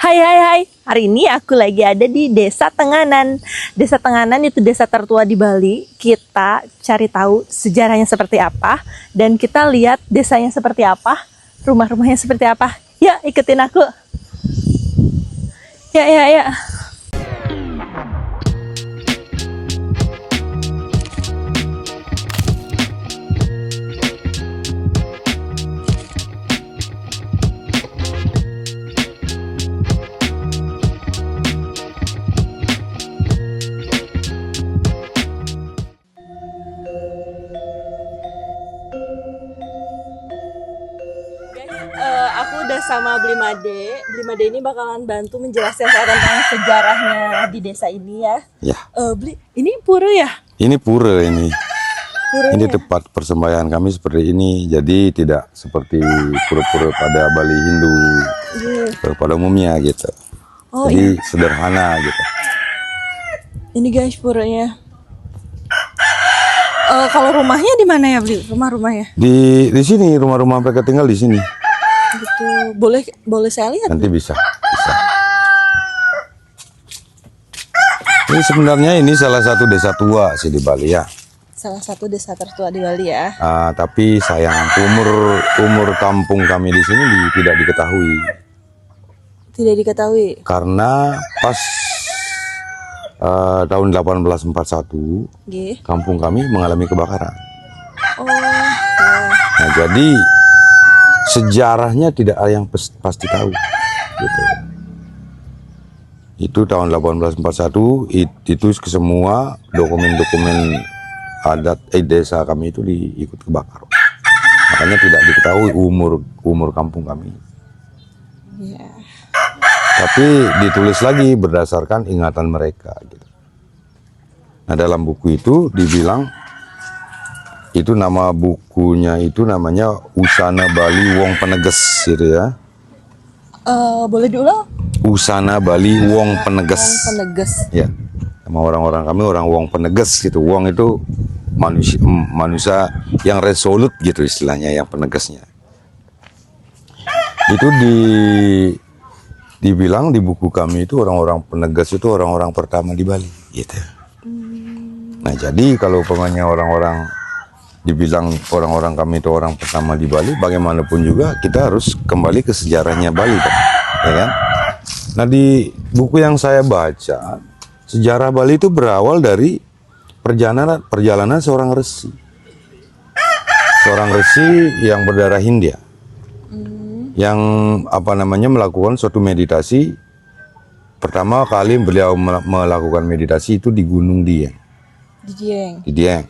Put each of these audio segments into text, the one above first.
Hai hai hai, hari ini aku lagi ada di Desa Tenganan. Desa Tenganan itu desa tertua di Bali. Kita cari tahu sejarahnya seperti apa dan kita lihat desanya seperti apa, rumah-rumahnya seperti apa. Ya, ikutin aku. Ya. Aku udah sama Blimade. Blimade ini bakalan bantu menjelaskan tentang sejarahnya di desa ini ya. Ya. Ini pura ya? Ini pura ini. Puranya. Ini tempat persembahyaan kami seperti ini. Jadi tidak seperti pura-pura pada Bali Hindu pada umumnya gitu. Jadi sederhana gitu. Ini guys puranya. Kalau rumahnya di mana ya, Bli? Rumah-rumahnya? Di sini rumah-rumah mereka tinggal di sini. Gitu. Boleh saya lihat? Nanti bisa. Ini sebenarnya ini salah satu desa tua sih di Bali ya. Salah satu desa tertua di Bali ya. Tapi sayang umur kampung kami di sini tidak diketahui. Tidak diketahui. Karena pas tahun 1841 kampung kami mengalami kebakaran. Ya. Nah, jadi sejarahnya tidak ada yang pasti tahu gitu. Itu tahun 1841 itu semua dokumen-dokumen adat desa kami itu ikut kebakar. Makanya tidak diketahui umur kampung kami. Ya. Tapi ditulis lagi berdasarkan ingatan mereka gitu. Nah, dalam buku itu dibilang itu nama bukunya itu namanya Usana Bali Wong Peneges gitu ya. Boleh diulang? Usana Bali Wong Peneges. Wong Peneges. Ya. Sama orang-orang kami orang Wong Peneges gitu. Wong itu manusia yang resolut gitu istilahnya, yang penegasnya. Itu dibilang di buku kami itu orang-orang penegas itu orang-orang pertama di Bali gitu. Nah, jadi kalau umpamanya orang-orang dibilang orang-orang kami itu orang pertama di Bali, bagaimanapun juga kita harus kembali ke sejarahnya Bali kan, ya kan? Nah, di buku yang saya baca, sejarah Bali itu berawal dari perjalanan seorang resi yang berdarah Hindia, yang melakukan suatu meditasi. Pertama kali beliau melakukan meditasi itu di Gunung Dieng. Di Dieng.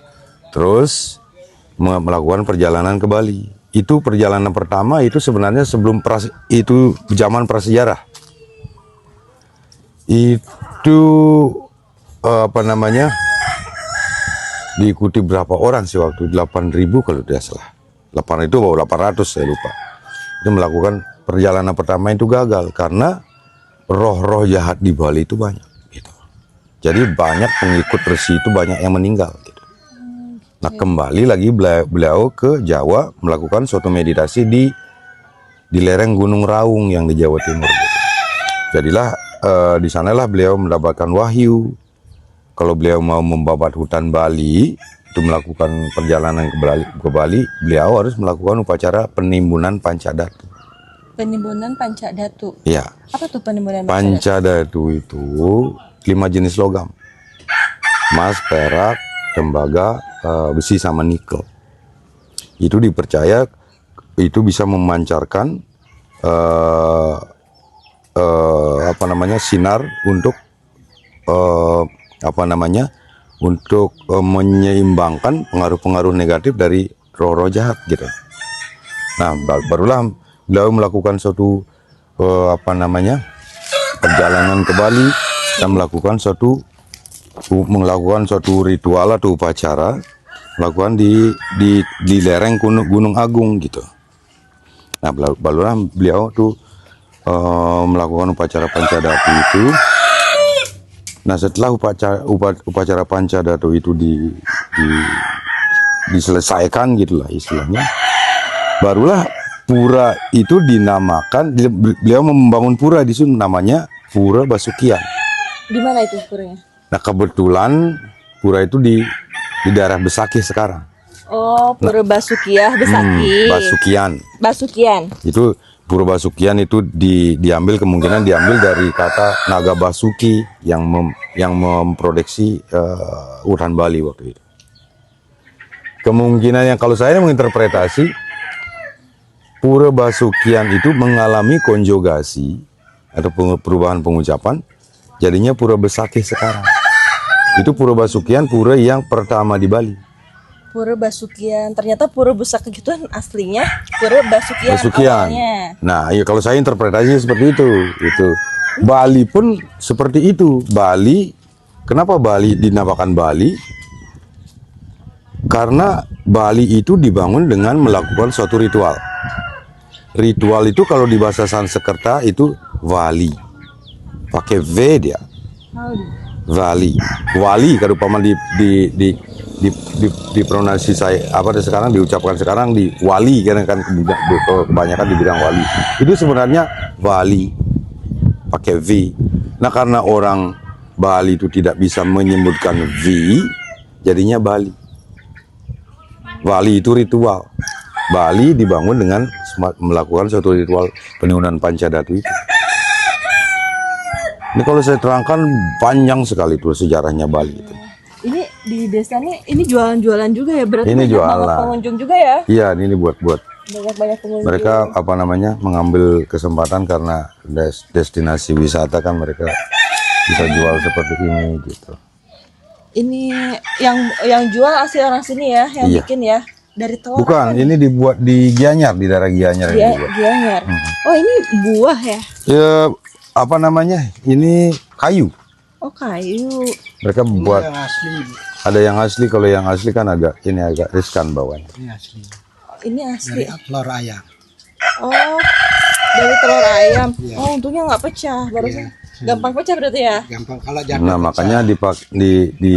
Terus melakukan perjalanan ke Bali. Itu perjalanan pertama itu sebenarnya sebelum itu zaman prasejarah. Itu diikuti berapa orang sih waktu 8.000 kalau tidak salah. 8 itu baru 800 saya lupa. Itu melakukan perjalanan pertama itu gagal karena roh-roh jahat di Bali itu banyak gitu. Jadi banyak pengikut resi itu banyak yang meninggal gitu. Nah, kembali lagi beliau ke Jawa melakukan suatu meditasi di lereng Gunung Raung yang di Jawa Timur. Gitu. Jadilah di sanalah beliau mendapatkan wahyu. Kalau beliau mau membabat hutan Bali, itu melakukan perjalanan ke Bali, beliau harus melakukan upacara penimbunan Pancadatu. Penimbunan Pancadatu. Iya. Apa tuh penimbunan Pancadatu itu 5 jenis logam. Emas, perak, tembaga, besi sama nikel. Itu dipercaya itu bisa memancarkan sinar untuk menyeimbangkan pengaruh-pengaruh negatif dari roh-roh jahat gitu. Nah, barulah beliau melakukan suatu perjalanan ke Bali dan melakukan suatu ritual atau upacara melakukan di lereng Gunung Agung gitu. Nah, barulah beliau tuh melakukan upacara Pancadatu itu. Nah, setelah upacara Pancadatu itu diselesaikan gitulah istilahnya, barulah pura itu dinamakan, beliau membangun pura di sini namanya Pura Basukian. Di mana itu puranya? Nah kebetulan pura itu di daerah Besakih sekarang. Oh, Pura Basukiah, Besakih. Basukian. Basukian. Itu Pura Basukian itu diambil, kemungkinan diambil dari kata Naga Basuki yang memproduksi uran Bali waktu itu. Kemungkinan yang kalau saya menginterpretasi Pura Basukian itu mengalami konjugasi atau perubahan pengucapan, jadinya Pura Besakih sekarang. Itu Pura Basukian, pura yang pertama di Bali. Pura Basukian. Ternyata Pura Besakih itu aslinya Pura Basukian. Basukian. Awalnya. Nah, ya kalau saya interpretasinya seperti itu. Bali pun seperti itu. Bali, kenapa Bali dinamakan Bali? Karena Bali itu dibangun dengan melakukan suatu ritual. Ritual itu kalau di bahasa Sanskerta itu Wali. Pakai V dia. Wali. Wali kalau paman di pronunsi saya sekarang diucapkan sekarang di wali kan kebanyakan dibilang wali. Itu sebenarnya Wali pakai V. Nah, karena orang Bali itu tidak bisa menyebutkan V, jadinya Bali. Bali itu ritual. Bali dibangun dengan melakukan suatu ritual peniunan Pancadatu itu. Ini kalau saya terangkan panjang sekali itu sejarahnya Bali itu. Ini di desa ini jualan-jualan juga ya, berarti Ini banyak jualan. banget pengunjung juga ya? Iya, ini buat Banyak pengunjung. mereka mengambil kesempatan karena destinasi wisata kan, mereka bisa jual seperti ini gitu. Ini yang jual asli orang sini ya, yang Iya. bikin ya, dari telur. Bukan, ini dibuat di Gianyar, di daerah Gianyar ini dibuat. Gianyar. Oh, ini buah ya? Ya, ini kayu. Oh, kayu. Mereka buat ada yang asli, kalau yang asli kan agak riskan bawahnya. Ini asli. Ini asli. Dari telur ayam. Oh, dari telur ayam. Iya. Oh, untungnya nggak pecah barusan. Gampang pecah berarti ya? Gampang kalau jatuh. Nah, makanya dibikin Ini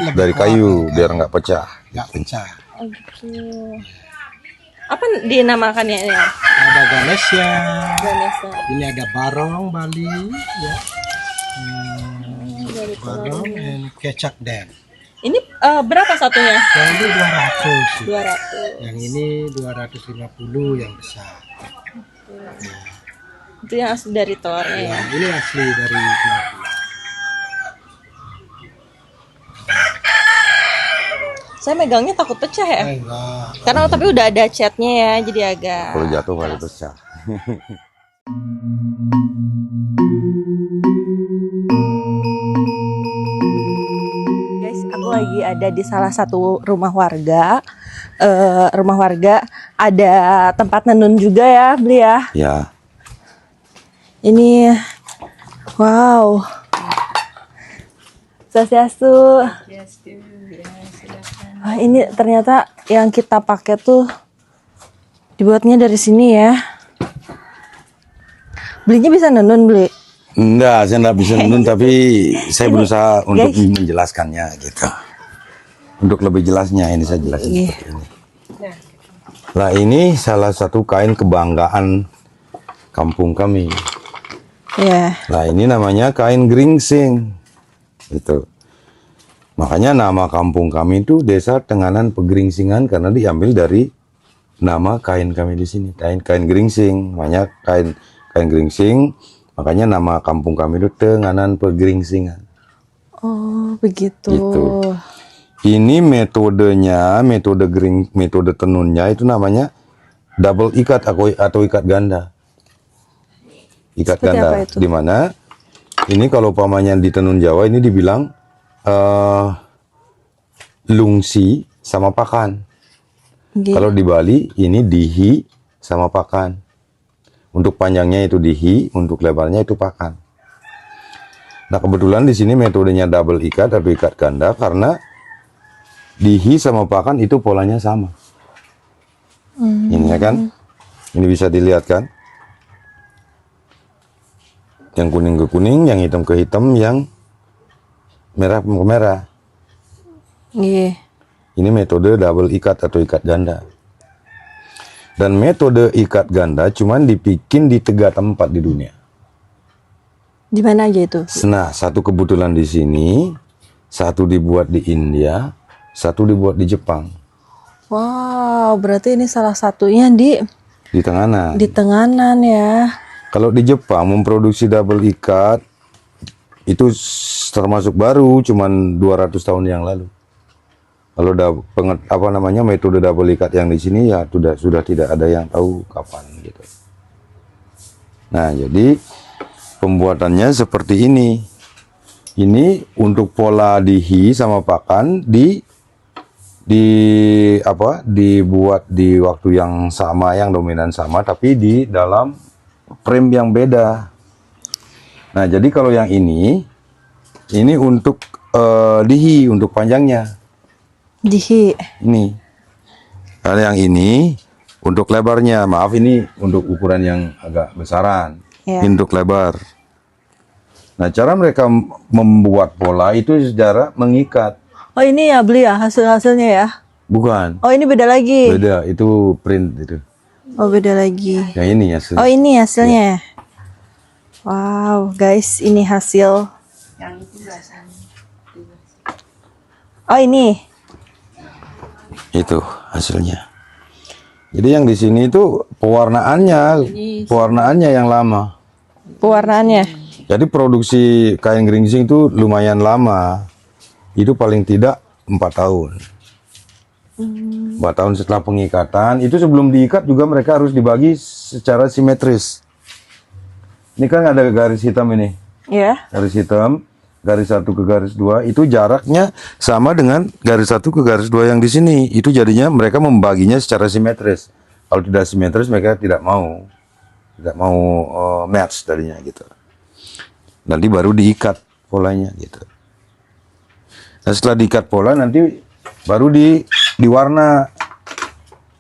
lebih dari kuat, kayu biar nggak pecah. nggak pecah. Oh, gitu. Apa dinamakannya ini? Ada Ganesha. Ganesha. Ini ada barong Bali, ya. Barong dan kecak dan. Ini berapa satunya? Yang ini 200. 200. Yang ini 250 yang besar. Itu yang asli dari telurnya ya. Ya, ini asli dari Bali. Saya megangnya takut pecah ya. Enggak. Karena tapi udah ada catnya ya, jadi agak. Kalau jatuh kali pecah. Guys, aku lagi ada di salah satu rumah warga. Rumah warga ada tempat nenun juga ya, beli ya. Ya, Ini, wow. Swastiastu. Wah, ini ternyata yang kita pakai tuh dibuatnya dari sini ya. Belinya bisa nenun, beli. enggak, saya enggak bisa nonton, tapi saya berusaha untuk guys. menjelaskannya gitu. Untuk lebih jelasnya ini saya jelasin Iya. seperti ini. Nah, ini salah satu kain kebanggaan kampung kami. Ya. Nah, ini namanya kain geringsing. Itu. Makanya nama kampung kami itu Desa Tenganan Pegeringsingan karena diambil dari nama kain kami di sini. Kain geringsing, makanya kain geringsing. Makanya nama kampung kami itu Tenganan Pegeringsingan. Oh, begitu. Gitu. Ini metodenya, metode tenunnya itu namanya double ikat atau ikat ganda. Ikat Seperti ganda, apa itu? di mana ini kalau pamannya di tenun Jawa ini dibilang lungsi sama pakan. Gitu. Kalau di Bali ini dihi sama pakan. Untuk panjangnya itu dihi, untuk lebarnya itu pakan. Nah, kebetulan di sini metodenya double ikat atau ikat ganda karena dihi sama pakan itu polanya sama. Ini ya kan? Ini bisa dilihat kan? Yang kuning ke kuning, yang hitam ke hitam, yang merah ke merah. Iya. Ini metode double ikat atau ikat ganda. Dan metode ikat ganda cuman dibikin di 3 tempat di dunia. Di mana aja itu? Nah, satu kebetulan di sini, satu dibuat di India, satu dibuat di Jepang, Wow, berarti ini salah satunya di Tenganan. Tenganan ya. Kalau di Jepang memproduksi double ikat itu termasuk baru, cuman 200 tahun yang lalu. Kalau metode double ikat yang di sini ya sudah tidak ada yang tahu kapan gitu. Nah, jadi pembuatannya seperti ini. Ini untuk pola dihi sama pakan dibuat di waktu yang sama, yang dominan sama, tapi di dalam frame yang beda. Nah, jadi kalau yang ini untuk dihi, untuk panjangnya. Dihi. Ini. Kalau yang ini untuk lebarnya, maaf ini untuk ukuran yang agak besaran. Ya. Ini untuk lebar. Nah, cara mereka membuat pola itu secara mengikat. Oh ini ya beli ya hasil-hasilnya ya? Bukan. Oh ini beda lagi. Beda, itu print itu. Oh beda lagi. Yang ini hasil. Oh ini hasilnya. Ya. Wow guys, ini hasil. Oh ini. Itu hasilnya. Jadi yang di sini itu pewarnaannya yang lama. Pewarnaannya. Jadi produksi kain geringsing itu lumayan lama. Itu paling tidak 4 tahun. 4 tahun setelah pengikatan, itu sebelum diikat juga mereka harus dibagi secara simetris. Ini kan ada garis hitam ini. Ya. Garis hitam, garis 1 ke garis 2, itu jaraknya sama dengan garis 1 ke garis 2 yang di sini. Itu jadinya mereka membaginya secara simetris. Kalau tidak simetris mereka tidak mau match tadinya gitu. Nanti baru diikat polanya gitu. Nah, setelah diikat pola nanti baru diwarna.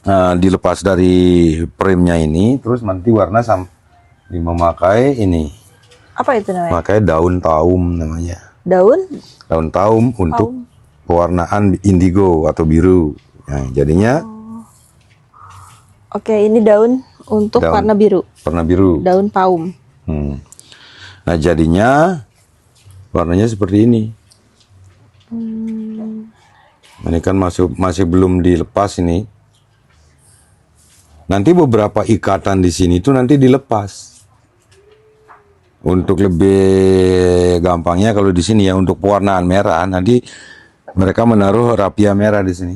Nah, dilepas dari frame-nya ini, terus nanti warna memakai ini. Apa itu namanya? Pakai daun taum namanya. Daun? Daun taum untuk pewarnaan indigo atau biru. Nah, jadinya Oke, ini daun untuk warna biru. Warna biru. Daun paum. Nah, jadinya warnanya seperti ini. Ini kan masih belum dilepas ini. Nanti beberapa ikatan di sini itu nanti dilepas. Untuk lebih gampangnya kalau di sini ya untuk pewarnaan merah nanti mereka menaruh rapia merah di sini.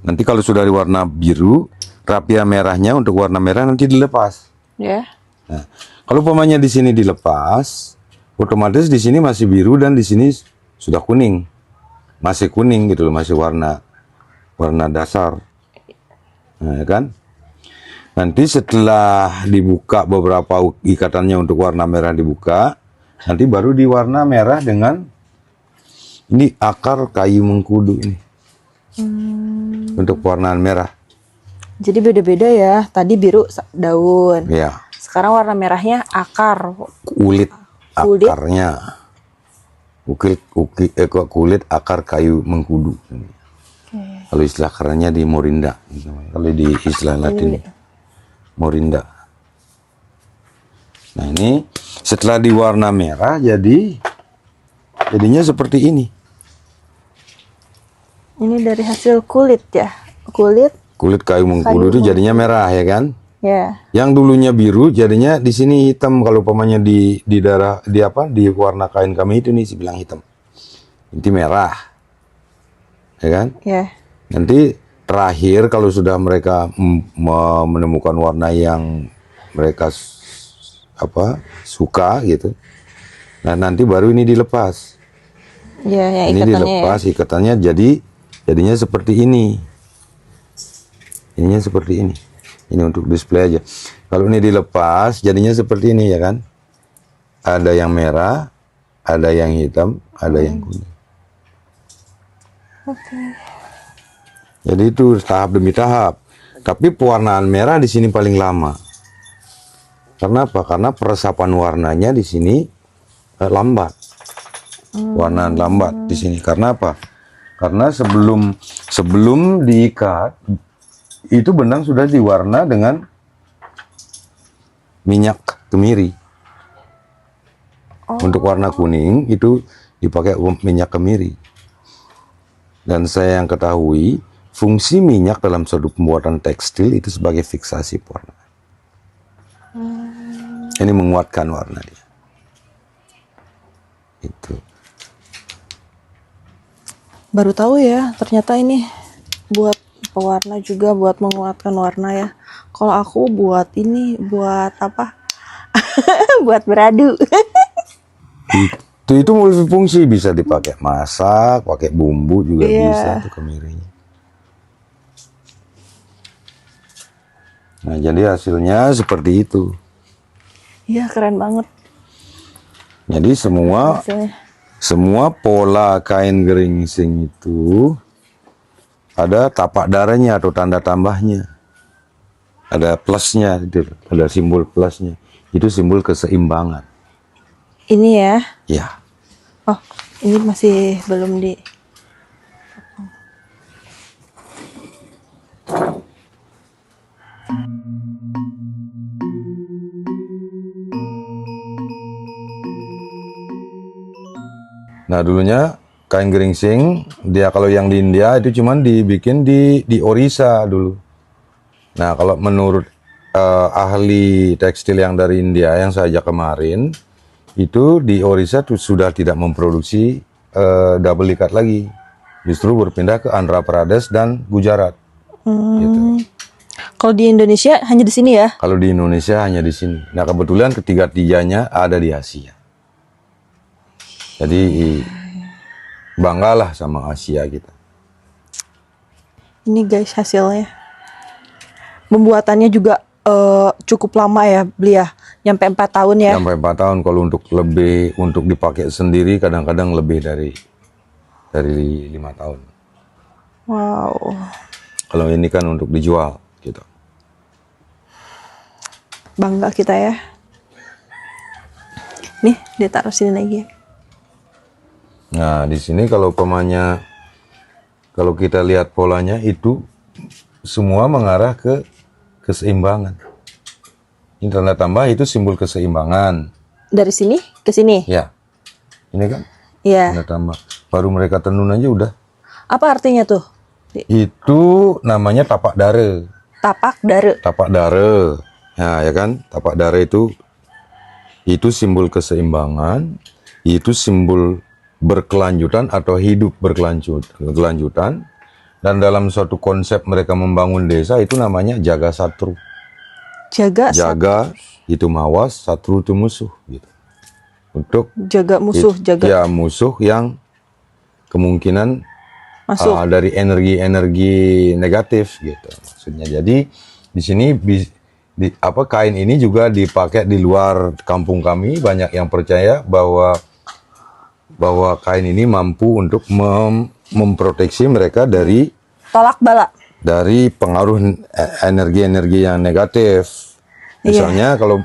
Nanti kalau sudah diwarna biru, rapia merahnya untuk warna merah nanti dilepas. Ya. Nah, kalau umpamanya di sini dilepas, otomatis di sini masih biru dan di sini sudah kuning. Masih kuning gitu loh, masih warna dasar. Nah, ya kan? Nanti setelah dibuka beberapa ikatannya untuk warna merah dibuka, nanti baru diwarna merah dengan ini akar kayu mengkudu ini. Untuk pewarnaan merah. Jadi beda-beda ya. Tadi biru daun. Ya. Sekarang warna merahnya akar. Kulit akarnya. Kulit akar kayu mengkudu. Kalau istilah kerennya di Morinda. Kalau di istilah Latin Morinda. Nah, ini setelah diwarna merah jadinya seperti ini. Ini dari hasil kulit ya. Kulit kayu mengkudu itu jadinya merah ya kan? Ya. Yang dulunya biru jadinya di sini hitam. Kalau umpamanya di warna kain kami itu nih bilang hitam. Ini merah. Ya kan? Ya. Nanti terakhir kalau sudah mereka menemukan warna yang mereka suka gitu. Nah, nanti baru ini dilepas. Ya, yang Ini ikatannya dilepas ya. ikatannya jadinya seperti ini. Ininya seperti ini. Ini untuk display aja. Kalau ini dilepas jadinya seperti ini ya kan? Ada yang merah, ada yang hitam, ada yang kuning. Oke. Jadi itu tahap demi tahap. Tapi pewarnaan merah di sini paling lama. Karena apa? Karena peresapan warnanya di sini lambat. Warna lambat di sini. Karena apa? Karena sebelum diikat itu benang sudah diwarna dengan minyak kemiri. Untuk warna kuning itu dipakai minyak kemiri. Dan saya yang ketahui, fungsi minyak dalam suatu pembuatan tekstil itu sebagai fiksasi warna. Ini menguatkan warna dia. Itu. Baru tahu ya, ternyata ini buat pewarna juga, buat menguatkan warna ya. Kalau aku buat ini, buat apa? Buat beradu. Itu multifungsi, bisa dipakai masak, pakai bumbu juga bisa tuh kemirinya. Nah, jadi hasilnya seperti itu. Iya, keren banget Jadi hasilnya. semua pola kain geringsing itu ada tapak darahnya atau tanda tambahnya. Ada plusnya, ada simbol plusnya. Itu simbol keseimbangan. Ini ya. Ya. Oh, ini masih belum di. Nah, dulunya kain geringsing, dia kalau yang di India itu cuman dibikin di Orissa dulu. Nah, kalau menurut ahli tekstil yang dari India yang saya ajak kemarin, itu di Orissa tuh sudah tidak memproduksi double ikat lagi. Justru berpindah ke Andhra Pradesh dan Gujarat. Gitu. Kalau di Indonesia hanya di sini ya? Kalau di Indonesia hanya di sini. Nah, kebetulan ketiga-tiganya ada di Asia. Jadi banggalah sama Asia kita. Ini guys hasilnya. Pembuatannya juga cukup lama ya, beli ya. Nyampe 4 tahun ya. Sampai 4 tahun. Kalau untuk dipakai sendiri kadang-kadang lebih dari 5 tahun. Wow. Kalau ini kan untuk dijual gitu. Bangga kita ya. Nih, ditaruh sini lagi ya. Nah, di sini kalau kita lihat polanya itu semua mengarah ke keseimbangan. Ini tanda tambah itu simbol keseimbangan. Dari sini ke sini? Ya. Ini kan Iya. tanda tambah. Baru mereka tenun aja udah. Apa artinya tuh? Itu namanya tapak dare. Tapak dare. Tapak dare. Nah, ya kan? Tapak dare itu simbol keseimbangan, itu simbol berkelanjutan atau hidup berkelanjutan. Dan dalam suatu konsep mereka membangun desa itu namanya jaga satru. Jaga itu mawas, satru itu musuh gitu. Untuk jaga musuh, jaga ya musuh yang kemungkinan masuk. dari energi-energi negatif gitu maksudnya. Jadi di sini kain ini juga dipakai di luar kampung kami. Banyak yang percaya bahwa kain ini mampu untuk memproteksi mereka dari Tolak bala. dari pengaruh energi-energi yang negatif. Misalnya kalau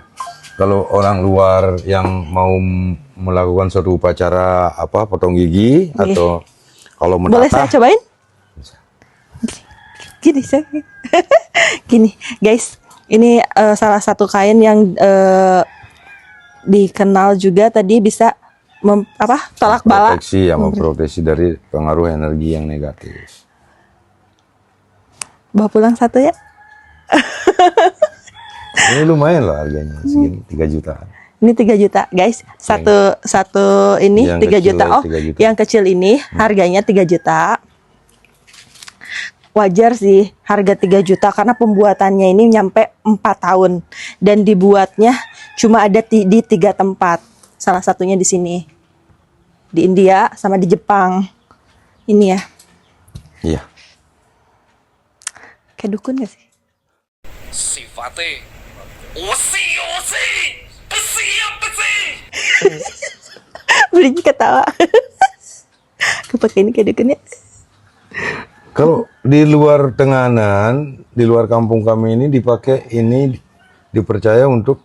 orang luar yang mau melakukan suatu upacara potong gigi atau kalau Boleh saya menatah. cobain? Gini saya. Gini guys, ini salah satu kain yang dikenal juga tadi bisa tolak bala. Memproteksi dari pengaruh energi yang negatif. Bawa pulang satu ya. Ini lumayan loh harganya, segini 3 jutaan. Ini 3 juta guys. Satu ini Yang 3 kecil juta. Oh, 3 juta. yang kecil ini harganya 3 juta. Wajar sih harga 3 juta karena pembuatannya ini nyampe 4 tahun dan dibuatnya cuma ada di 3 tempat. Salah satunya di sini. Di India sama di Jepang. Ini ya. Iya. Kayak dukun gak sih? Sifatnya Osi besi. Belinya ketawa. Kepake ini kayak dukun ya. Kalau di luar Tenganan, di luar kampung kami ini dipercaya untuk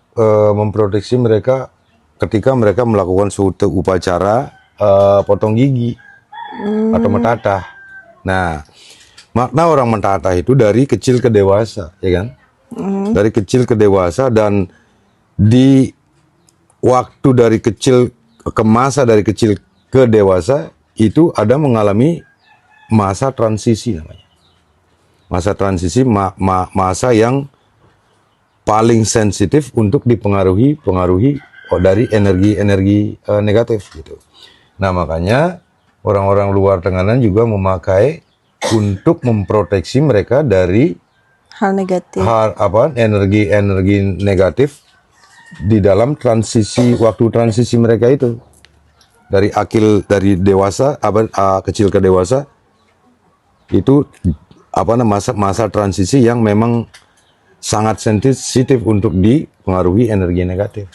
memproteksi mereka ketika mereka melakukan suatu upacara potong gigi atau metatah. Nah, Makna orang mentata itu dari kecil ke dewasa, ya kan? Dari kecil ke dewasa, dan di waktu dari kecil ke masa, dari kecil ke dewasa itu ada mengalami masa transisi namanya. Masa transisi, masa yang paling sensitif untuk dipengaruhi dari energi-energi negatif gitu. Nah, makanya orang-orang luar tenganan juga memakai untuk memproteksi mereka dari Hal negatif. energi-energi negatif di dalam waktu transisi mereka itu, dari dewasa kecil ke dewasa itu masa transisi yang memang sangat sensitif untuk dipengaruhi energi negatif,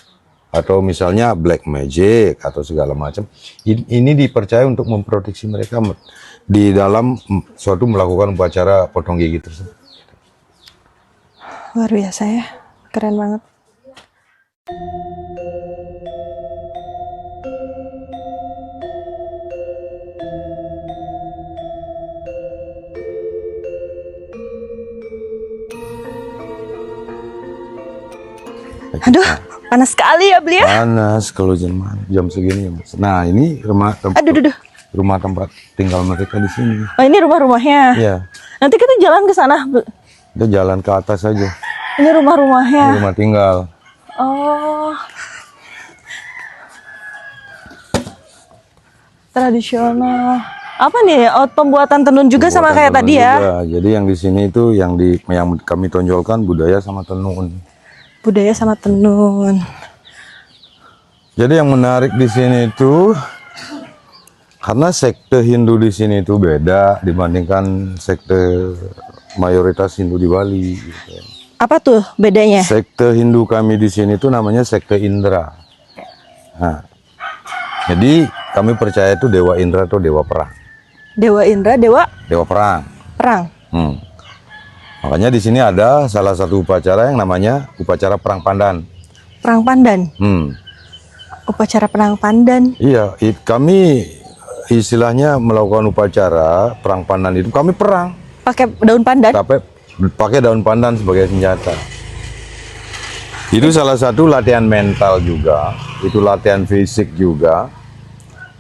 atau misalnya black magic atau segala macam. Ini dipercaya untuk memproteksi mereka di dalam suatu melakukan upacara potong gigi tersebut. Luar biasa ya, keren banget. Aduh, panas sekali ya beli ya. Panas kalau jam segini ya, Mas. Nah, ini rumah tempat tinggal mereka di sini. Oh, ini rumah-rumahnya. Iya. Nanti kita jalan ke sana. Kita jalan ke atas saja. Ini rumah-rumahnya. Ini rumah tinggal. Oh. Tradisional. Apa nih? Oh, pembuatan tenun juga sama kayak tadi ya. Juga. Jadi yang di sini itu yang kami tonjolkan budaya sama tenun. Budaya sama tenun. Jadi yang menarik di sini itu karena sekte Hindu di sini itu beda dibandingkan sekte mayoritas Hindu di Bali. Gitu. Apa tuh bedanya? Sekte Hindu kami di sini itu namanya sekte Indra. Nah, jadi kami percaya itu Dewa Indra atau Dewa Perang. Dewa Indra, Dewa Perang. Perang. Makanya di sini ada salah satu upacara yang namanya upacara Perang Pandan. Perang Pandan. Upacara Perang Pandan. Iya, kami istilahnya melakukan upacara Perang Pandan itu kami perang. Pakai daun pandan. Pakai daun pandan sebagai senjata. Itu salah satu latihan mental juga, itu latihan fisik juga.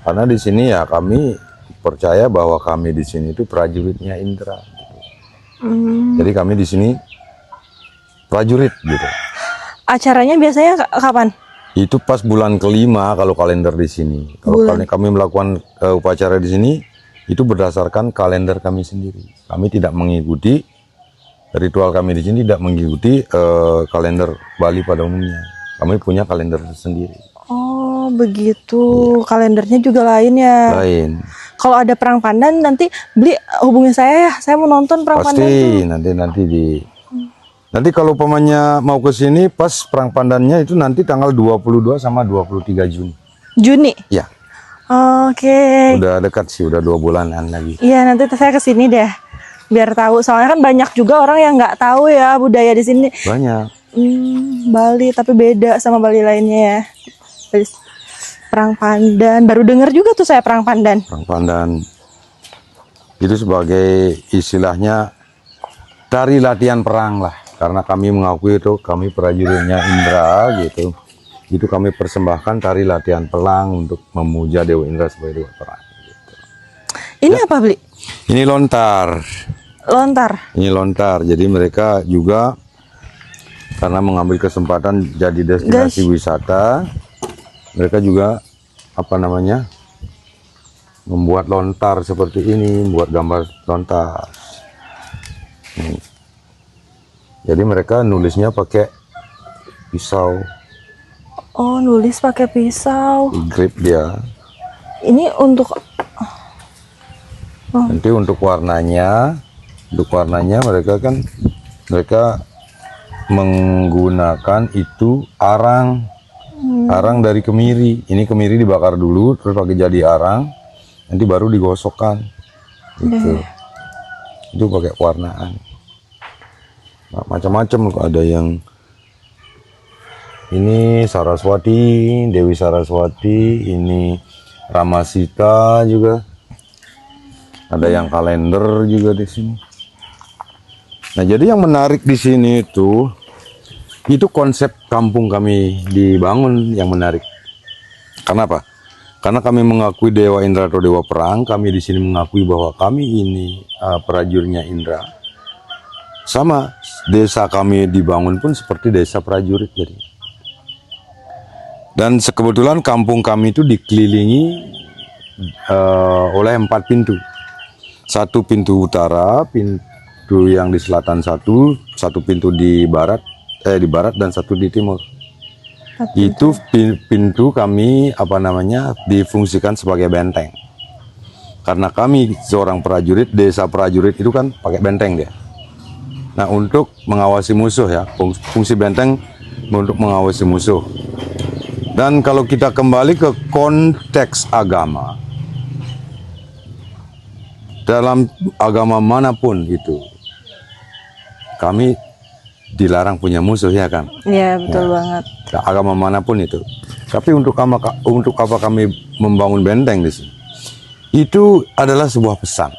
Karena di sini ya kami percaya bahwa kami di sini itu prajuritnya Indra. Jadi kami di sini prajurit gitu. Acaranya biasanya kapan? Itu pas bulan kelima kalau kalender di sini. Kalau kami melakukan upacara di sini itu berdasarkan kalender kami sendiri. Kami tidak mengikuti ritual, kami di sini tidak mengikuti kalender Bali pada umumnya. Kami punya kalender sendiri. Oh, begitu. Kalendernya juga lain ya. Lain. Kalau ada Perang Pandan nanti beli hubungi saya ya. Saya mau nonton Perang Pandan. Pasti nanti kalau pamannya mau ke sini pas Perang Pandannya itu nanti tanggal 22 sama 23 Juni. Juni. Ya. Oke. Udah dekat sih, udah 2 bulanan lagi. Iya, nanti saya ke sini deh. Biar tahu. Soalnya kan banyak juga orang yang nggak tahu ya budaya di sini. Banyak. Bali tapi beda sama Bali lainnya ya. Perang Pandan, baru dengar juga tuh saya Perang Pandan. Perang Pandan itu sebagai istilahnya dari latihan perang lah, karena kami mengakui itu kami prajuritnya Indra gitu. Itu kami persembahkan tari latihan perang untuk memuja Dewa Indra sebagai dewa perang. Gitu. Ini apa beli? Ini lontar. Lontar. Ini lontar. Jadi mereka juga karena mengambil kesempatan jadi destinasi wisata. Mereka juga membuat lontar seperti ini, membuat gambar lontar. Jadi mereka nulisnya pakai pisau. Oh, nulis pakai pisau. Grip dia. Ini untuk Nanti untuk warnanya mereka menggunakan itu arang. Arang dari kemiri. Ini kemiri dibakar dulu, terus pakai jadi arang, nanti baru digosokkan. Gitu. Itu pakai warnaan. Nah, macam-macam. Ada yang ini Saraswati, Dewi Saraswati, ini Ramasita juga. Ada yang kalender juga di sini. Nah, jadi yang menarik di sini itu konsep kampung kami dibangun yang menarik. Kenapa? Karena kami mengakui Dewa Indra atau Dewa Perang, kami di sini mengakui bahwa kami ini prajuritnya Indra. Sama, desa kami dibangun pun seperti desa prajurit jadi. Dan kebetulan kampung kami itu dikelilingi oleh 4 pintu. 1 pintu utara, pintu yang di selatan satu pintu di barat dan 1 di timur. Itu pintu kami difungsikan sebagai benteng. Karena kami seorang prajurit, desa prajurit itu kan pakai benteng dia. Nah, untuk mengawasi musuh ya, fungsi benteng untuk mengawasi musuh. Dan kalau kita kembali ke konteks agama, dalam agama manapun itu, kami dilarang punya musuh ya kan? Iya, betul banget. Agama manapun itu. Tapi untuk apa kami membangun benteng di sini? Itu adalah sebuah pesan.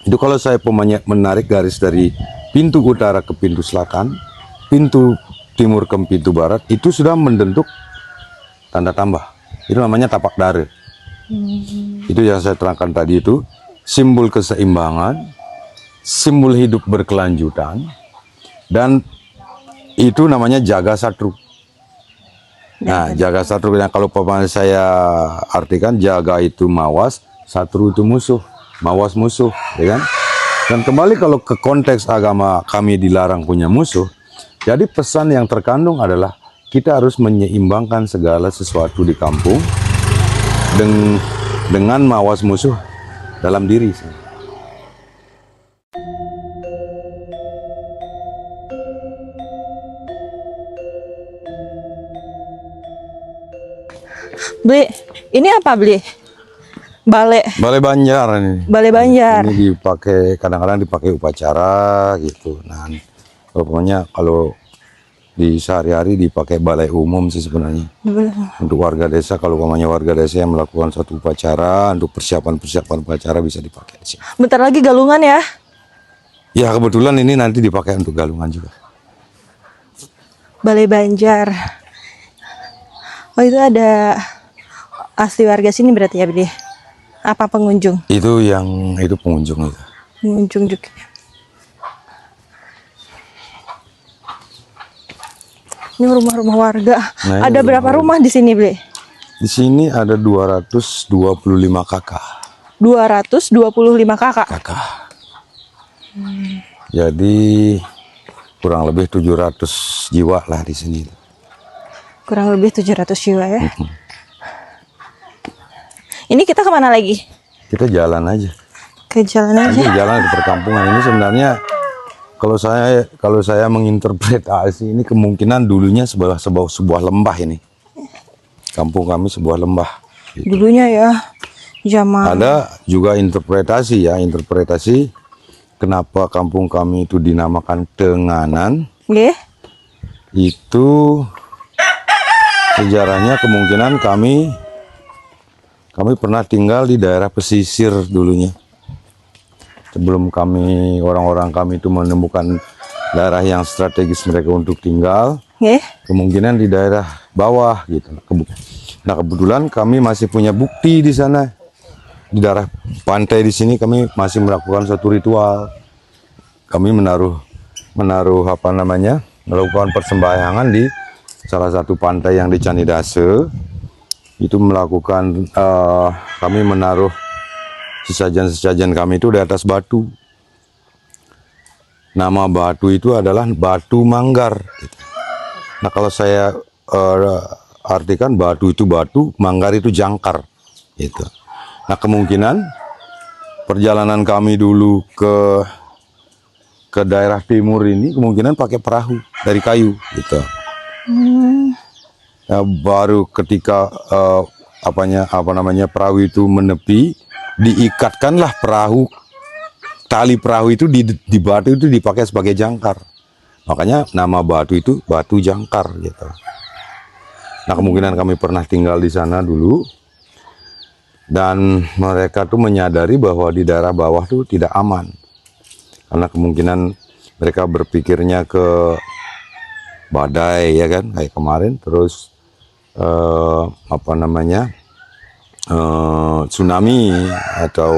Itu kalau saya menarik garis dari pintu utara ke pintu selatan, pintu timur ke pintu barat, itu sudah membentuk tanda tambah. Itu namanya tapak dare. Itu yang saya terangkan tadi itu, simbol keseimbangan, simbol hidup berkelanjutan, dan itu namanya jaga satru. Nah, jaga satru yang kalau saya artikan, jaga itu mawas, satru itu musuh, mawas musuh, ya kan? Dan kembali kalau ke konteks agama kami dilarang punya musuh, jadi pesan yang terkandung adalah kita harus menyeimbangkan segala sesuatu di kampung dengan mawas musuh dalam diri. Beli, ini apa beli? Balai Banjar ini. Balai Banjar. Ini dipakai, kadang-kadang dipakai upacara gitu. Nah, pokoknya kalau di sehari-hari dipakai balai umum sih sebenarnya. Untuk warga desa, kalau warga desa yang melakukan suatu upacara, untuk persiapan upacara bisa dipakai di sini. Bentar lagi galungan ya? Ya, kebetulan ini nanti dipakai untuk galungan juga. Balai Banjar. Oh, itu ada asli warga sini berarti ya, Beli? Apa pengunjung? Itu pengunjung itu. Pengunjung juga. Ini rumah-rumah warga. Nah, Ada berapa rumah di sini, Beli? Di sini ada 225 kakak. 225 kakak. Jadi kurang lebih 700 jiwa lah di sini. Kurang lebih 700 jiwa ya. Ini kita kemana lagi? Kita jalan aja. Ke jalan aja. Ini jalan ke perkampungan. Ini sebenarnya kalau saya menginterpretasi ini kemungkinan dulunya sebuah lembah ini. Kampung kami sebuah lembah. Gitu. Dulunya ya. Zaman. Ada juga interpretasi kenapa kampung kami itu dinamakan Tenganan. Nggih. Itu sejarahnya kemungkinan kami pernah tinggal di daerah pesisir dulunya. Sebelum orang-orang kami itu menemukan daerah yang strategis mereka untuk tinggal, kemungkinan di daerah bawah gitu. Nah, kebetulan kami masih punya bukti di sana. Di daerah pantai di sini kami masih melakukan suatu ritual. Kami melakukan persembahyangan di salah satu pantai yang di Candidase. Itu kami menaruh sesajen kami itu di atas batu. Nama batu itu adalah batu manggar. Nah, kalau saya artikan batu itu batu, manggar itu jangkar. Gitu. Nah, kemungkinan perjalanan kami dulu ke daerah timur ini kemungkinan pakai perahu dari kayu. Gitu. Nah, baru ketika perahu itu menepi, diikatkanlah tali perahu itu di batu itu dipakai sebagai jangkar. Makanya nama batu itu batu jangkar gitu. Nah, kemungkinan kami pernah tinggal di sana dulu, dan mereka tuh menyadari bahwa di daerah bawah tuh tidak aman. Karena kemungkinan mereka berpikirnya ke badai ya kan, kayak kemarin, terus tsunami atau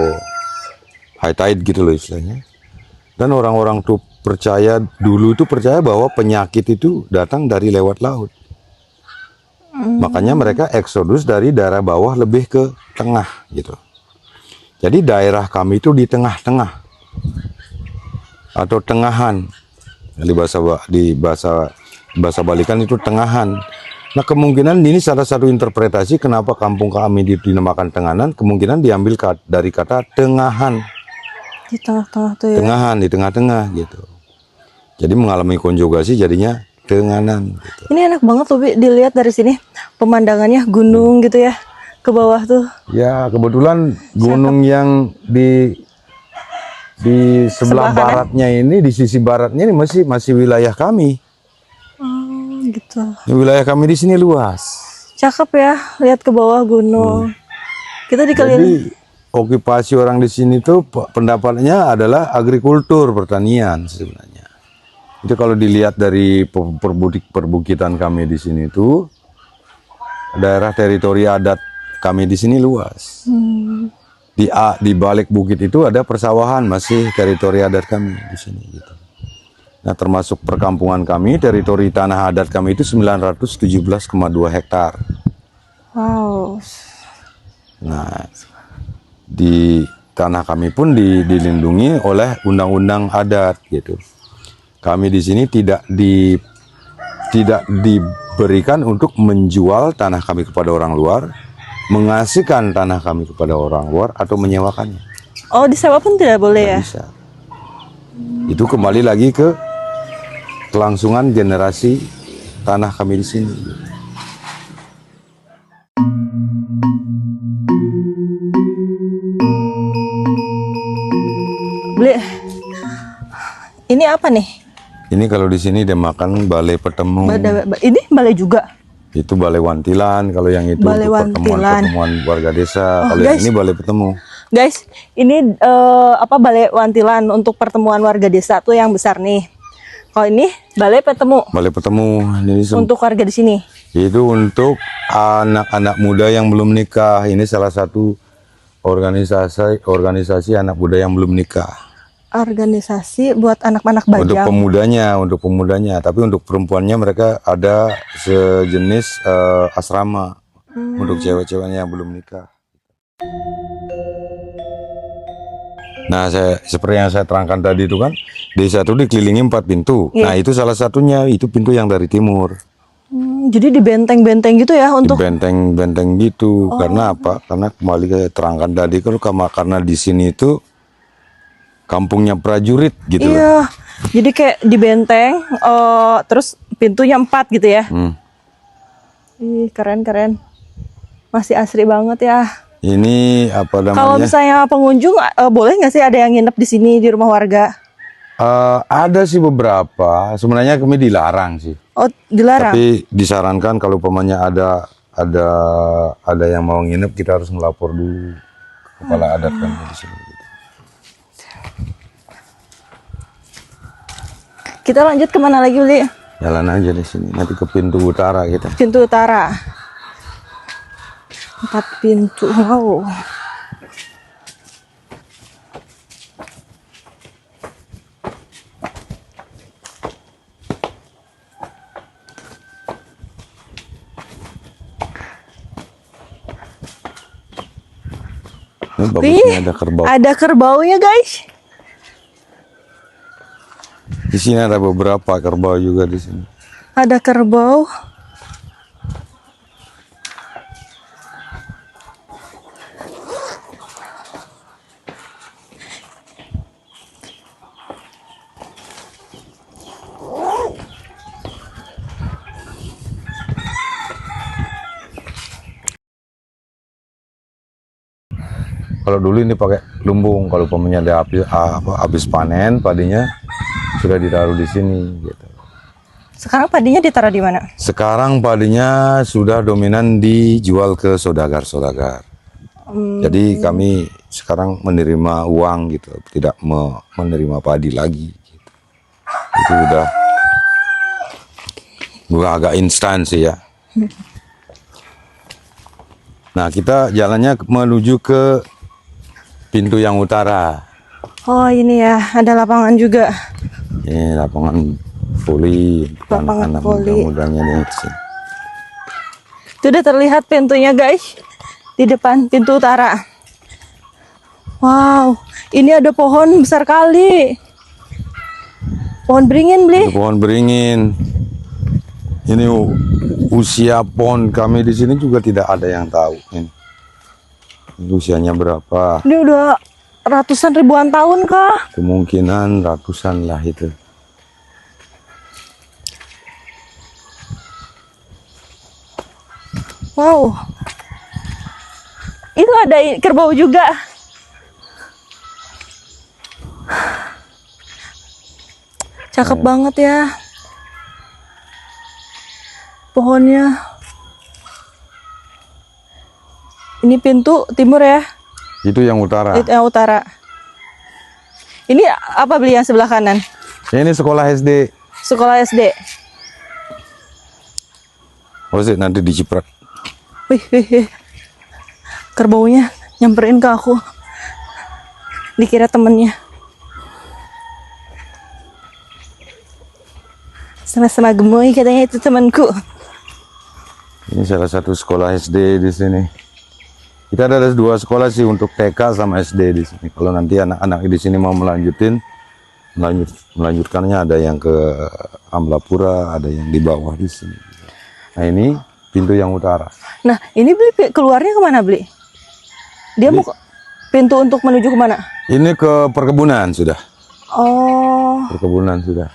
high tide gitu loh istilahnya. Dan orang-orang tuh dulu itu percaya bahwa penyakit itu datang dari lewat laut. Makanya mereka eksodus dari daerah bawah lebih ke tengah gitu. Jadi daerah kami itu di tengah-tengah atau tengahan. Di bahasa Bali kan itu tengahan. Nah, kemungkinan ini salah satu interpretasi kenapa kampung kami dinamakan Tenganan, kemungkinan diambil dari kata tengahan. Di tengah-tengah tuh ya. Tengahan, di tengah-tengah gitu. Jadi mengalami konjugasi jadinya Tenganan gitu. Ini enak banget tuh, Bi, dilihat dari sini. Pemandangannya gunung gitu ya. Ke bawah tuh. Ya, kebetulan gunung yang di sebelah baratnya ini, di sisi baratnya ini masih wilayah kami. Oh, gitu. Wilayah kami di sini luas. Cakep ya, lihat ke bawah gunung. Kita dikelilingi. Jadi okupasi orang di sini tuh pendapatnya adalah agrikultur, pertanian sebenarnya. Itu kalau dilihat dari perbukitan kami di sini tuh, daerah teritori adat kami di sini luas. Di balik bukit itu ada persawahan, masih teritori adat kami di sini gitu. Nah, termasuk perkampungan kami, teritori tanah adat kami itu 917,2 hektar. Wow. Nah, di tanah kami pun dilindungi oleh undang-undang adat gitu. Kami di sini tidak diberikan untuk menjual tanah kami kepada orang luar, mengasihkan tanah kami kepada orang luar atau menyewakannya. Oh, disewa pun tidak boleh ya? Bisa. Itu kembali lagi ke kelangsungan generasi tanah kami di sini. Beli. Ini apa nih? Ini kalau di sini dia makan balai petemu. Ini balai juga. Itu balai wantilan, kalau yang itu Balai pertemuan warga desa. Oh, Kalau yang guys. ini balai petemu. Guys, ini balai wantilan untuk pertemuan warga desa tuh yang besar nih. Kalau ini balai petemu Balai petemu ini untuk warga di sini. itu untuk anak-anak muda yang belum nikah. Ini salah satu organisasi anak muda yang belum nikah. Organisasi buat anak-anak Untuk bajang. pemudanya, tapi untuk perempuannya mereka ada sejenis asrama untuk cewek-ceweknya yang belum nikah. Nah, seperti yang saya terangkan tadi itu kan, desa itu dikelilingi 4 pintu. Iya. Nah, itu salah satunya, itu pintu yang dari timur. Jadi di benteng-benteng gitu ya Di untuk benteng-benteng gitu. Karena apa? Karena kembali saya terangkan tadi kan, karena di sini itu kampungnya prajurit gitu loh. Iya. Jadi kayak di benteng, terus pintunya 4 gitu ya. Ih, keren-keren. Masih asri banget ya. Ini apa Kalau namanya? misalnya pengunjung, boleh nggak sih ada yang nginep di sini di rumah warga? Ada sih beberapa. Sebenarnya kami dilarang sih. Oh, dilarang. Tapi disarankan kalau umpamanya ada yang mau nginep, kita harus melapor dulu ke kepala adat kan di sini. Gitu. Kita lanjut kemana lagi, Uli? Jalan aja di sini. Nanti ke pintu utara kita. Pintu utara. 4 pintu. Wow. Ini bagusnya ada kerbau. Ada kerbaunya, guys. Di sini ada beberapa kerbau juga di sini. Ada kerbau. Kalau dulu ini pakai lumbung, kalau umpamanya ada habis panen padinya sudah ditaruh di sini gitu. Sekarang padinya ditaruh di mana? Sekarang padinya sudah dominan dijual ke saudagar-saudagar. Jadi kami sekarang menerima uang gitu, tidak menerima padi lagi. Gitu. Itu udah agak instan sih ya. Nah kita jalannya menuju ke pintu yang utara. Oh ini ya, ada lapangan juga. Ini lapangan voli, Lapangan anak-anak voli. muda-mudanya di sini. Itu udah terlihat pintunya guys, di depan pintu utara. Wow, ini ada pohon besar kali. Pohon beringin, Bli. Itu pohon beringin. Ini usia pohon kami di sini juga tidak ada yang tahu. Ini usianya berapa? Ini udah ratusan ribuan tahun kah? Kemungkinan ratusan lah itu. Wow. Itu ada kerbau juga. Cakep banget ya. Pohonnya. Ini pintu timur ya. Itu yang utara. Itu yang utara. Ini apa Beli yang sebelah kanan? Ini sekolah SD. Sekolah SD. Oh sih nanti diciprat. Wih, wih, wih. Kerbaunya nyamperin ke aku. Dikira temennya. Sama-sama gemoy katanya itu temanku. Ini salah satu sekolah SD di sini. Kita ada 2 sekolah sih untuk TK sama SD di sini. Kalau nanti anak-anak di sini mau melanjutkannya ada yang ke Amlapura, ada yang di bawah di sini. Nah ini pintu yang utara. Nah, ini Beli keluarnya kemana Beli? Dia mau pintu untuk menuju kemana? Ini ke perkebunan sudah. Oh, Perkebunan sudah.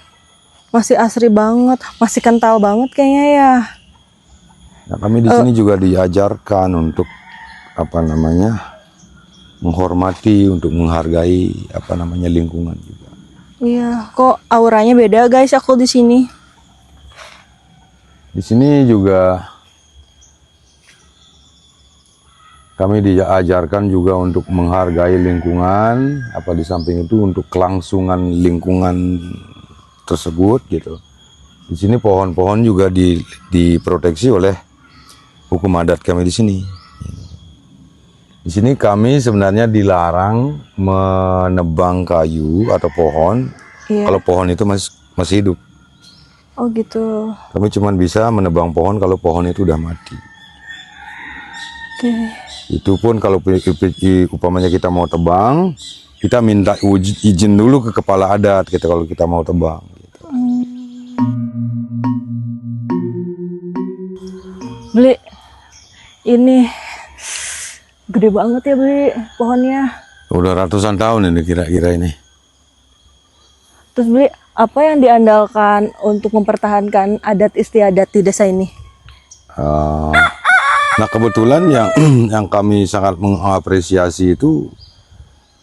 masih asri banget, masih kental banget kayaknya ya. Nah, kami di sini juga diajarkan untuk apa namanya menghormati, untuk menghargai apa namanya lingkungan juga. Iya, kok auranya beda guys aku di sini. Di sini juga kami diajarkan juga untuk menghargai lingkungan, apa di samping itu untuk kelangsungan lingkungan tersebut gitu. Di sini pohon-pohon juga diproteksi oleh hukum adat kami di sini. Di sini kami sebenarnya dilarang menebang kayu atau pohon Iya. kalau pohon itu masih hidup. Oh gitu. Kami cuma bisa menebang pohon kalau pohon itu udah mati. Oke. Itu pun kalau upamanya kita mau tebang, kita minta izin dulu ke kepala adat kita kalau kita mau tebang. Gitu. Beli, ini gede banget ya Beli pohonnya. Udah ratusan tahun ini kira-kira ini. Terus Beli, apa yang diandalkan untuk mempertahankan adat istiadat di desa ini? Nah kebetulan yang kami sangat mengapresiasi itu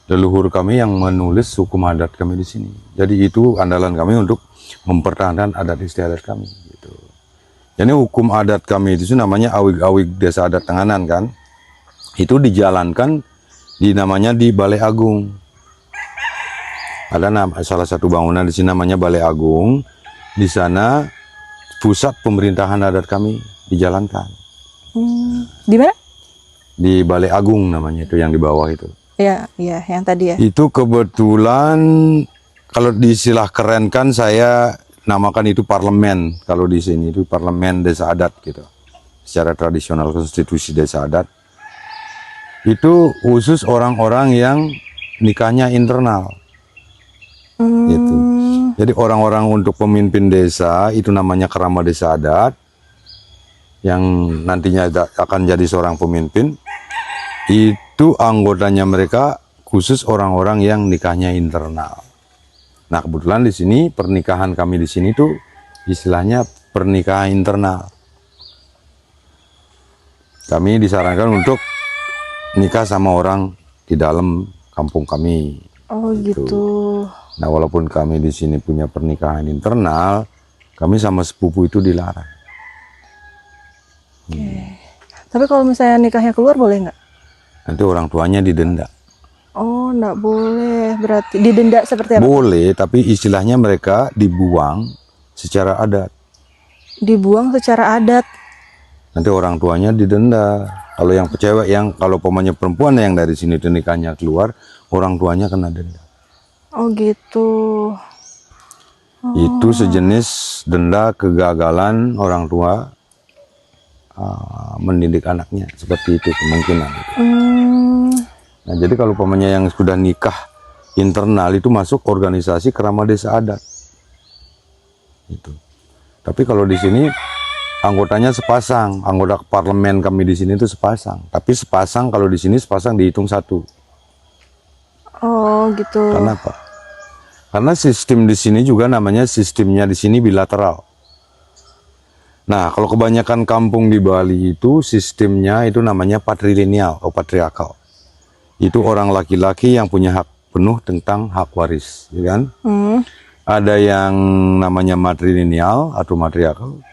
leluhur kami yang menulis hukum adat kami di sini. Jadi itu andalan kami untuk mempertahankan adat istiadat kami. Gitu. Jadi hukum adat kami itu namanya Awig-Awig Desa Adat Tenganan kan. Itu dijalankan namanya di Balai Agung. Ada salah satu bangunan di sini namanya Balai Agung. Di sana pusat pemerintahan adat kami dijalankan. Di mana? Di Balai Agung namanya itu yang di bawah itu. Iya, iya, yang tadi ya. Itu kebetulan kalau diistilah keren kan saya namakan itu parlemen. Kalau di sini itu parlemen desa adat gitu. Secara tradisional konstitusi desa adat. Itu khusus orang-orang yang nikahnya internal. Gitu. Jadi orang-orang untuk pemimpin desa itu namanya kerama desa adat. Yang nantinya akan jadi seorang pemimpin. Itu anggotanya mereka khusus orang-orang yang nikahnya internal. Nah kebetulan di sini pernikahan kami di sini tuh istilahnya pernikahan internal. Kami disarankan untuk nikah sama orang di dalam kampung kami. Oh gitu. Nah walaupun kami di sini punya pernikahan internal, kami sama sepupu itu dilarang. Tapi kalau misalnya nikahnya keluar boleh nggak? nanti orang tuanya didenda. Oh, enggak boleh. Berarti didenda seperti apa? Boleh, tapi istilahnya mereka dibuang secara adat. Dibuang secara adat. Nanti orang tuanya didenda. Kalau yang cewek, kalau pemanya perempuan yang dari sini tuh nikahnya keluar, orang tuanya kena denda. Oh gitu. Itu sejenis denda kegagalan orang tua mendidik anaknya, seperti itu kemungkinan. Nah, jadi kalau pemanya yang sudah nikah internal itu masuk organisasi kerama desa adat. Itu. Tapi kalau di sini anggotanya sepasang, anggota parlemen kami di sini itu sepasang. Tapi sepasang kalau di sini sepasang dihitung satu. Oh gitu. Kenapa? Karena sistem di sini juga namanya sistemnya di sini bilateral. Nah, kalau kebanyakan kampung di Bali itu sistemnya itu namanya patrilineal atau patriarkal. Itu orang laki-laki yang punya hak penuh tentang hak waris, ya kan? Ada yang namanya matrilineal atau matriarkal,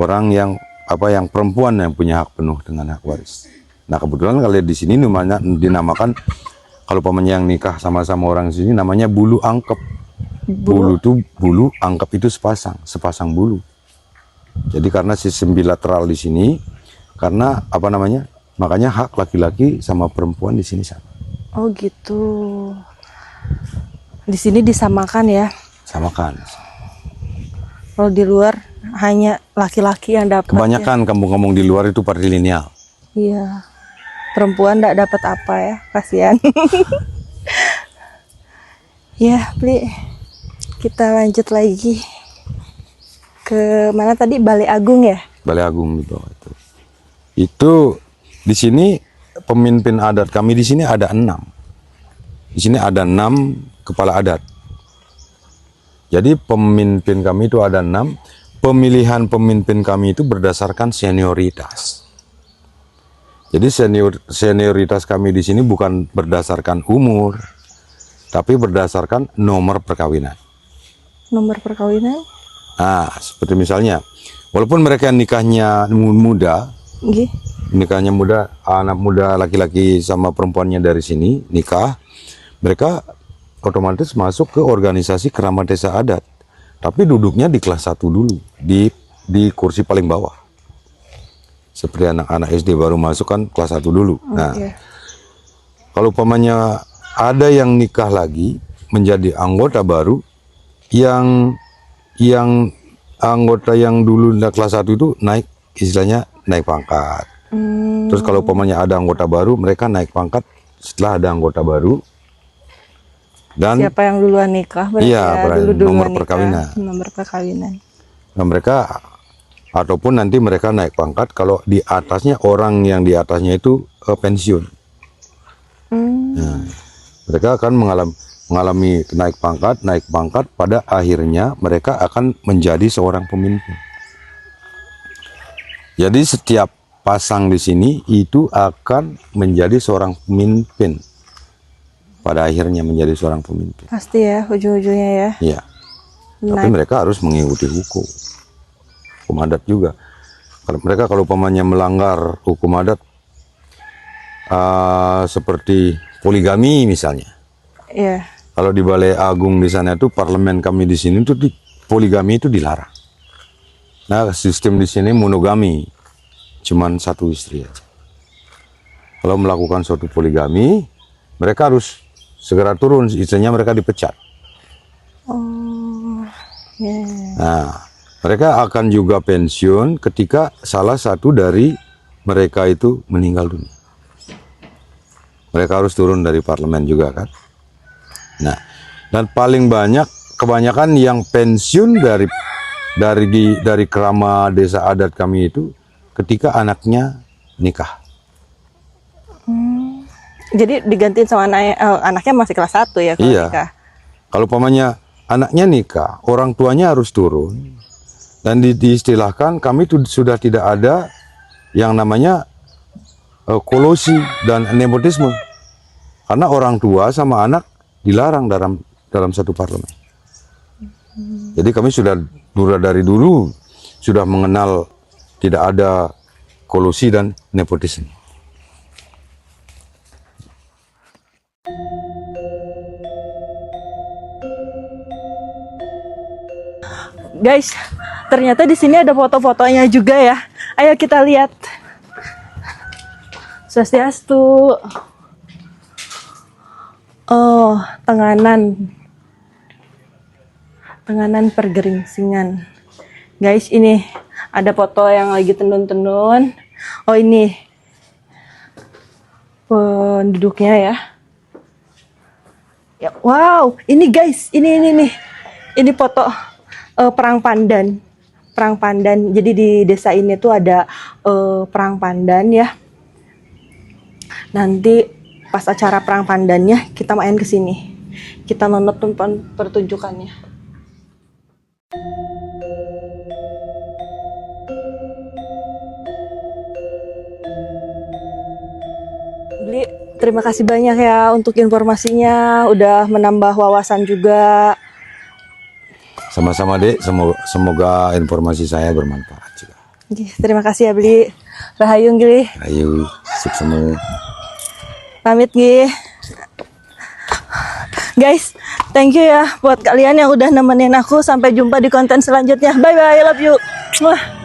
orang yang yang perempuan yang punya hak penuh dengan hak waris. Nah, kebetulan kalau di sini namanya dinamakan, kalau pamannya yang nikah sama-sama orang sini namanya bulu angkep. Bulu angkep itu sepasang bulu. Jadi karena sistem bilateral di sini, karena makanya hak laki-laki sama perempuan di sini sama. Oh gitu. Di sini disamakan ya. Samakan. Kalau di luar hanya laki-laki yang dapat. Kebanyakan kampung-kampung di luar itu patrilineal. Iya. Perempuan enggak dapat apa ya, kasihan. Ya, Pli. Kita lanjut lagi. Ke mana tadi? Balai Agung ya? Balai Agung itu. Itu di sini pemimpin adat kami di sini ada 6. Di sini ada 6 kepala adat. Jadi pemimpin kami itu ada 6. Pemilihan pemimpin kami itu berdasarkan senioritas. Jadi senioritas kami di sini bukan berdasarkan umur, tapi berdasarkan nomor perkawinan. Nomor perkawinan? Nah, seperti misalnya, walaupun mereka nikahnya muda, nikahnya muda, anak muda laki-laki sama perempuannya dari sini nikah, mereka otomatis masuk ke organisasi keramat desa adat, tapi duduknya di kelas 1 dulu, di kursi paling bawah. Seperti anak-anak SD baru masuk kan kelas 1 dulu. Nah, kalau pamannya ada yang nikah lagi menjadi anggota baru, yang anggota yang dulu kelas 1 itu naik, istilahnya naik pangkat. Terus kalau pamannya ada anggota baru, mereka naik pangkat setelah ada anggota baru. Dan siapa yang duluan nikah berarti nomor perkawinan. Nomor perkawinan. Nah, mereka ataupun nanti mereka naik pangkat kalau di atasnya orang yang di atasnya itu pensiun. Nah, mereka akan mengalami naik pangkat pada akhirnya mereka akan menjadi seorang pemimpin. Jadi setiap pasang di sini itu akan menjadi seorang pemimpin. Pada akhirnya menjadi seorang pemimpin. Pasti ya, ujung-ujungnya ya. Iya. Tapi mereka harus mengikuti hukum adat juga. Kalau mereka pamannya melanggar hukum adat seperti poligami misalnya. Iya. Kalau di Balai Agung di sana itu parlemen kami di sini itu poligami itu dilarang. Nah, sistem di sini monogami, cuman 1 istri aja. Kalau melakukan suatu poligami, mereka harus segera turun, istrinya mereka dipecat. Nah, mereka akan juga pensiun ketika salah satu dari mereka itu meninggal dunia. Mereka harus turun dari parlemen juga kan. Nah, dan paling kebanyakan yang pensiun dari kerama desa adat kami itu ketika anaknya nikah. Jadi digantiin sama anaknya masih kelas 1 ya kalau nikah. Kalau pamannya anaknya nikah, orang tuanya harus turun. Dan diistilahkan kami sudah tidak ada yang namanya kolusi dan nepotisme. Karena orang tua sama anak dilarang dalam satu parlemen. Jadi kami sudah dari dulu sudah mengenal tidak ada kolusi dan nepotisme. Guys, ternyata di sini ada foto-fotonya juga ya. Ayo kita lihat. Swastiastu. Oh, Tenganan. Tenganan Pergeringsingan. Guys, ini ada foto yang lagi tenun-tenun. Oh, ini penduduknya ya. Ya, wow, ini guys, ini nih. Ini foto perang pandan. Perang pandan. Jadi di desa ini tuh ada perang pandan ya. Nanti pas acara perang pandannya kita main ke sini. Kita nonton pertunjukannya. Beli, terima kasih banyak ya untuk informasinya, udah menambah wawasan juga. Sama-sama Dek, semoga informasi saya bermanfaat juga. Terima kasih ya Beli. Rahayung Gili. Ayo, sukses. Pamit Gi. Guys, thank you ya buat kalian yang udah nemenin aku. Sampai jumpa di konten selanjutnya. Bye bye, I love you. Mwah.